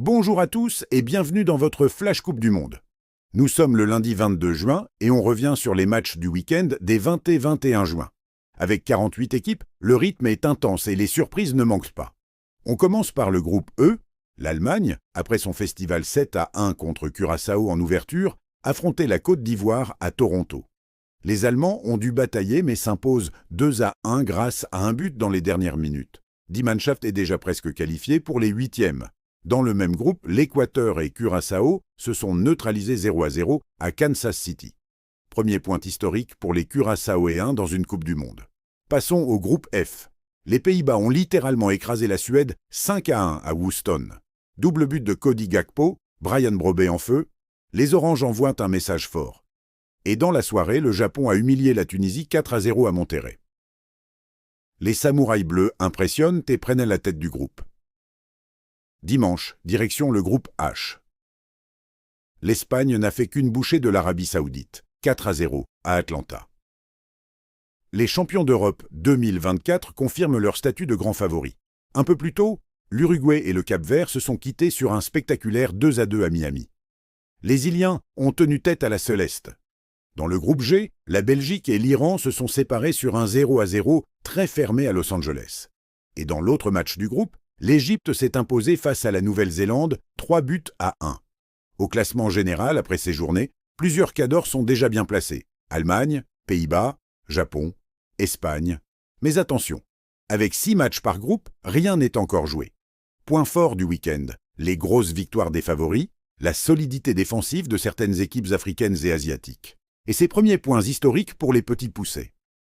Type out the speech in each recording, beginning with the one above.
Bonjour à tous et bienvenue dans votre Flash Coupe du Monde. Nous sommes le lundi 22 juin et on revient sur les matchs du week-end des 20 et 21 juin. Avec 48 équipes, le rythme est intense et les surprises ne manquent pas. On commence par le groupe E. L'Allemagne, après son festival 7-1 contre Curaçao en ouverture, affrontait la Côte d'Ivoire à Toronto. Les Allemands ont dû batailler mais s'imposent 2-1 grâce à un but dans les dernières minutes. Die Mannschaft est déjà presque qualifiée pour les huitièmes. Dans le même groupe, l'Équateur et Curaçao se sont neutralisés 0-0 à Kansas City. Premier point historique pour les Curaçaoéens dans une Coupe du Monde. Passons au groupe F. Les Pays-Bas ont littéralement écrasé la Suède 5-1 à Houston. Double but de Cody Gakpo, Bryan Brobbey en feu. Les Oranges envoient un message fort. Et dans la soirée, le Japon a humilié la Tunisie 4-0 à Monterrey. Les Samouraïs bleus impressionnent et prennent la tête du groupe. Dimanche, direction le groupe H. L'Espagne n'a fait qu'une bouchée de l'Arabie Saoudite, 4-0 à Atlanta. Les champions d'Europe 2024 confirment leur statut de grands favoris. Un peu plus tôt, l'Uruguay et le Cap-Vert se sont quittés sur un spectaculaire 2-2 à Miami. Les Iliens ont tenu tête à la Céleste. Dans le groupe G, la Belgique et l'Iran se sont séparés sur un 0-0 très fermé à Los Angeles. Et dans l'autre match du groupe, l'Égypte s'est imposée face à la Nouvelle-Zélande 3-1. Au classement général, après ces journées, plusieurs cadors sont déjà bien placés. Allemagne, Pays-Bas, Japon, Espagne. Mais attention, avec 6 matchs par groupe, rien n'est encore joué. Point fort du week-end, les grosses victoires des favoris, la solidité défensive de certaines équipes africaines et asiatiques. Et ses premiers points historiques pour les petits poussés.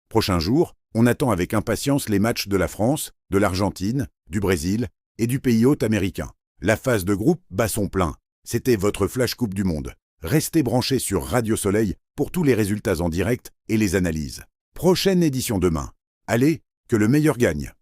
Prochain jour, on attend avec impatience les matchs de la France, de l'Argentine, du Brésil et du pays hôte américain. La phase de groupe bat son plein. C'était votre Flash Coupe du Monde. Restez branchés sur Radio Soleil pour tous les résultats en direct et les analyses. Prochaine édition demain. Allez, que le meilleur gagne.